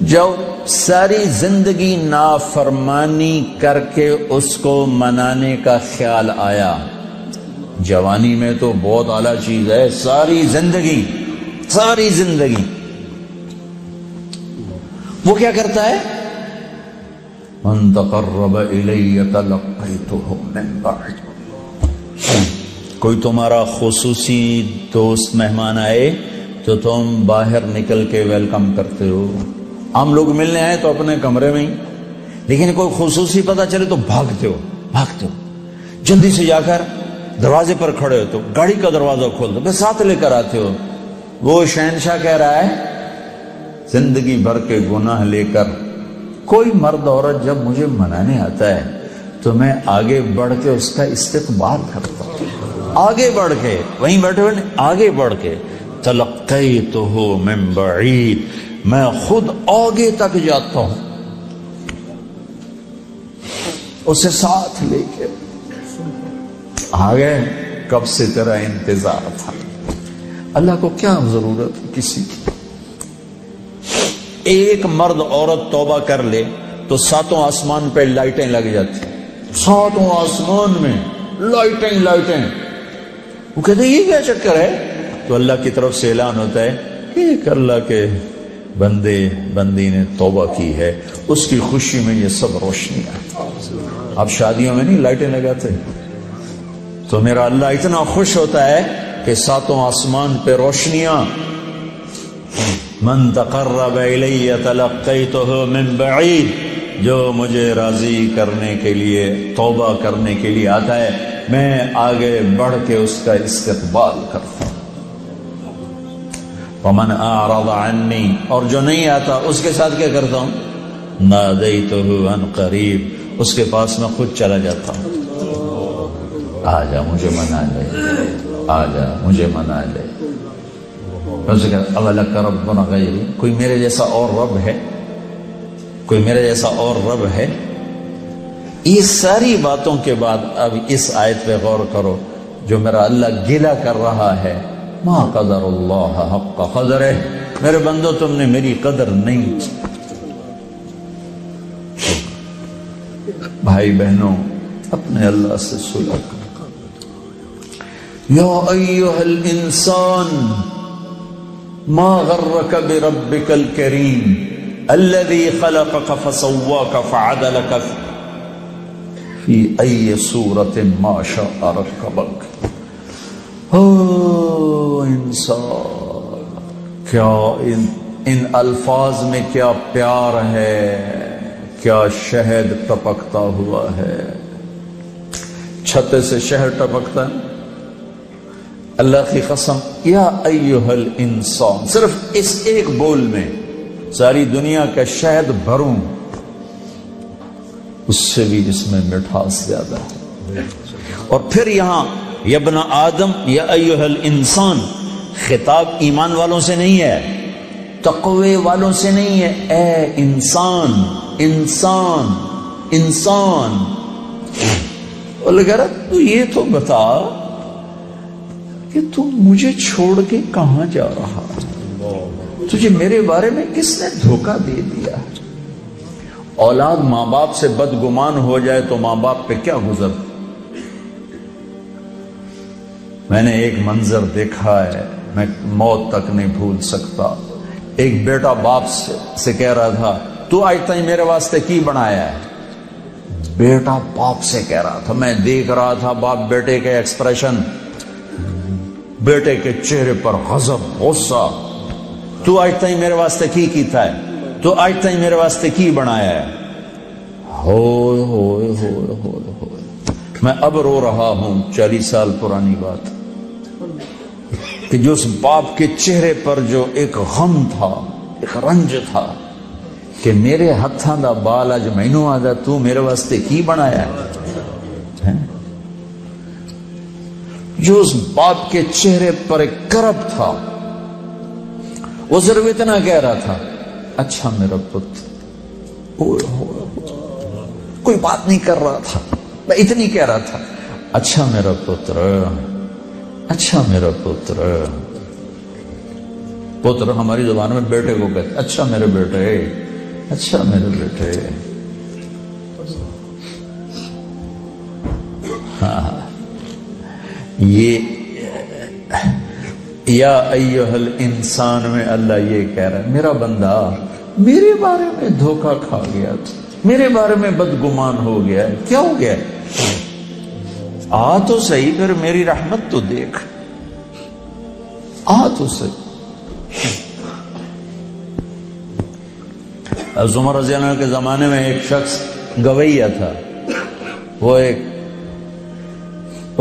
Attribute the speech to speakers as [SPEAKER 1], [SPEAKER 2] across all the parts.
[SPEAKER 1] جو ساری زندگی نافرمانی کر کے اس کو منانے کا خیال آیا، جوانی میں تو بہت اعلیٰ چیز ہے، ساری زندگی وہ کیا کرتا ہے؟ من تقرب الی تلقیتہ من بعد، کوئی تمہارا خصوصی دوست مہمان آئے تو تم باہر نکل کے ویلکم کرتے ہو. عام لوگ ملنے آئے تو اپنے کمرے میں ہی، لیکن کوئی خصوصی پتہ چلے تو بھاگتے ہو، جلدی سے جا کر دروازے پر کھڑے ہو تو گاڑی کا دروازہ کھول دو، پھر ساتھ لے کر آتے ہو. وہ شہنشاہ کہہ رہا ہے زندگی بھر کے گناہ لے کر کوئی مرد عورت جب مجھے منانے آتا ہے تو میں آگے بڑھ کے اس کا استقبال کرتا ہوں، آگے بڑھ کے، وہیں بیٹھے ہوئے آگے بڑھ کے، تلقیتہ من بعید، میں خود آگے تک جاتا ہوں اسے ساتھ لے کے. آگے کب سے تیرا انتظار تھا. اللہ کو کیا ضرورت ہے کسی کی؟ ایک مرد عورت توبہ کر لے تو ساتوں آسمان پہ لائٹیں لگ جاتی، ساتوں آسمان میں لائٹیں. وہ کہتے ہیں یہ کیا چکر ہے؟ تو اللہ کی طرف سے اعلان ہوتا ہے کہ اللہ کے بندی نے توبہ کی ہے، اس کی خوشی میں یہ سب روشنیاں. اب شادیوں میں نہیں لائٹیں لگاتے، تو میرا اللہ اتنا خوش ہوتا ہے کہ ساتوں آسمان پہ روشنیاں. من تقرب الی تلقیتہ من بعید، جو مجھے راضی کرنے کے لیے، توبہ کرنے کے لیے آتا ہے، میں آگے بڑھ کے اس کا استقبال کرتا ہوں. ومن اعرض عنی، اور جو نہیں آتا اس کے ساتھ کیا کرتا ہوں؟ نادیتہ عن قریب، اس کے پاس میں خود چلا جاتا ہوں. آجا مجھے منا لے، آجا مجھے منا لے. اولک ربنا غیری، کوئی میرے جیسا اور رب ہے؟ کوئی میرے جیسا اور رب ہے؟ یہ ساری باتوں کے بعد اب اس آیت پہ غور کرو جو میرا اللہ گلہ کر رہا ہے. ما قدر اللہ حق قدرہ، میرے بندو تم نے میری قدر نہیں کی. بھائی بہنوں، اپنے اللہ سے صلح کرو. یا ایھا الانسان ما غرک بربک الکریم الذی خلقک فسواک فعدلک فی ای صورت ما شاء رکبک. انسان، کیا ان الفاظ میں کیا پیار ہے، کیا شہد ٹپکتا ہوا ہے. چھتے سے شہد ٹپکتا ہے. اللہ کی قسم، یا ایھا الانسان، صرف اس ایک بول میں ساری دنیا کا شہد بھروں، اس سے بھی اس میں مٹھاس زیادہ ہے. اور پھر یہاں یا ابن آدم یا ایھا الانسان، خطاب ایمان والوں سے نہیں ہے، تقوی والوں سے نہیں ہے. اے انسان، انسان، انسان. اللہ کہہ رہا تو یہ تو بتا کہ تم مجھے چھوڑ کے کہاں جا رہا ہے؟ تجھے میرے بارے میں کس نے دھوکہ دے دیا؟ اولاد ماں باپ سے بدگمان ہو جائے تو ماں باپ پہ کیا گزر. میں نے ایک منظر دیکھا ہے، میں موت تک نہیں بھول سکتا. ایک بیٹا باپ سے کہہ رہا تھا تو آج تک میرے واسطے کی بنایا ہے. بیٹا باپ سے کہہ رہا تھا، میں دیکھ رہا تھا باپ بیٹے کے ایکسپریشن، بیٹے کے چہرے پر غضب، غصہ. تو آج تک میرے واسطے کی کیتا ہے، تو آج تک میرے واسطے کی بنایا ہے. ہوئے ہوئے ہوئے ہوئے ہوئے، میں اب رو رہا ہوں. 40 سال پرانی بات کہ جو اس باپ کے چہرے پر جو ایک غم تھا، ایک رنج تھا کہ میرے ہتھاں دا بال اج مینوں آدا تو میرے واسطے کی بنایا ہے. جو اس باپ کے چہرے پر ایک کرب تھا، وہ صرف اتنا کہہ رہا تھا، اچھا میرا پتر. کوئی بات نہیں کر رہا تھا، میں اتنی کہہ رہا تھا، اچھا میرا پتر، اچھا میرا پتر. پتر ہماری زبان میں بیٹے کو کہتے، اچھا میرے بیٹے. اچھا میرے بیٹے، ہاں یہ یا ایھا الانسان میں اللہ یہ کہہ رہا ہے میرا بندہ میرے بارے میں دھوکہ کھا گیا، میرے بارے میں بدگمان ہو گیا، کیا ہو گیا؟ آ تو صحیح، پھر میری رحمت تو دیکھ، آ تو صحیح۔ عمر رضی اللہ عنہ کے زمانے میں ایک شخص گویہ تھا، وہ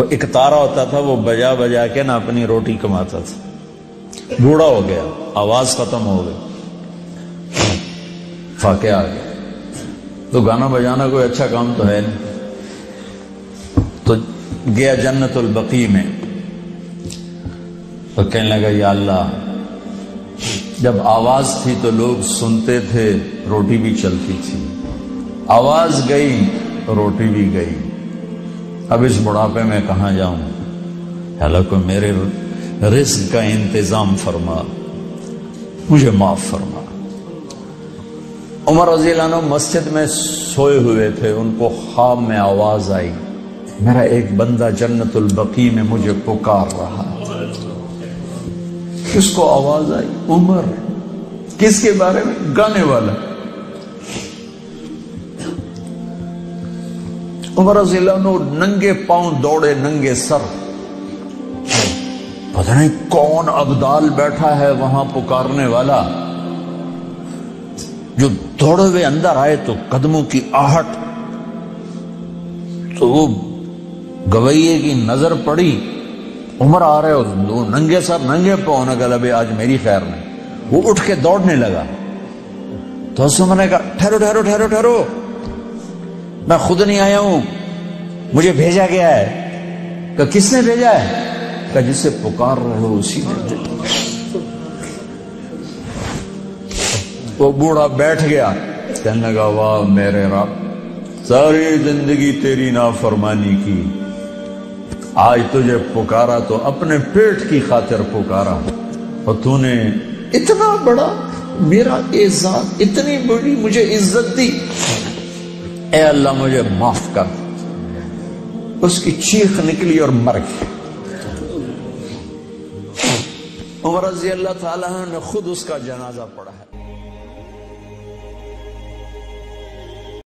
[SPEAKER 1] ایک تارا ہوتا تھا، وہ بجا بجا کے نا اپنی روٹی کماتا تھا، بوڑھا ہو گیا، آواز ختم ہو گئی، فاقے آ گیا، تو گانا بجانا کوئی اچھا کام تو ہے نہیں، تو گیا جنت البقیع میں، تو کہنے لگا یا اللہ، جب آواز تھی تو لوگ سنتے تھے، روٹی بھی چلتی تھی، آواز گئی روٹی بھی گئی، اب اس بڑھاپے میں کہاں جاؤں؟ حالانکہ میرے رزق کا انتظام فرما، مجھے معاف فرما۔ عمر رضی اللہ عنہ مسجد میں سوئے ہوئے تھے، ان کو خواب میں آواز آئی، میرا ایک بندہ جنت البقیع میں مجھے پکار رہا ہے۔ کس کو آواز آئی؟ عمر۔ کس کے بارے میں؟ گانے والا۔ عمر رضی اللہ عنہ ننگے پاؤں دوڑے، ننگے سر، پتہ نہیں کون ابدال بیٹھا ہے وہاں پکارنے والا، جو دوڑے ہوئے اندر آئے تو قدموں کی آہٹ، تو وہ گویے کی نظر پڑی، عمر آ رہے ہو، ننگے سر ننگے پاؤں، نے کہا ابھی آج میری خیر نہیں۔ وہ اٹھ کے دوڑنے لگا، تو عمر نے کہا ٹھہرو ٹھہرو ٹھہرو ٹھہرو، میں خود نہیں آیا ہوں، مجھے بھیجا گیا ہے۔ کہ کس نے بھیجا ہے؟ کہ جس سے پکار رہے ہو اسی نے بھیجا۔ وہ بوڑھا بیٹھ گیا، کہنے لگا واہ میرے رب، ساری زندگی تیری نافرمانی کی، آج تجھے پکارا تو اپنے پیٹ کی خاطر پکارا، اور تو نے اتنا بڑا میرا اعزاز، اتنی بڑی مجھے عزت دی، اے اللہ مجھے معاف کر۔ اس کی چیخ نکلی اور مر گئی۔ عمر رضی اللہ تعالیٰ نے خود اس کا جنازہ پڑھا ہے۔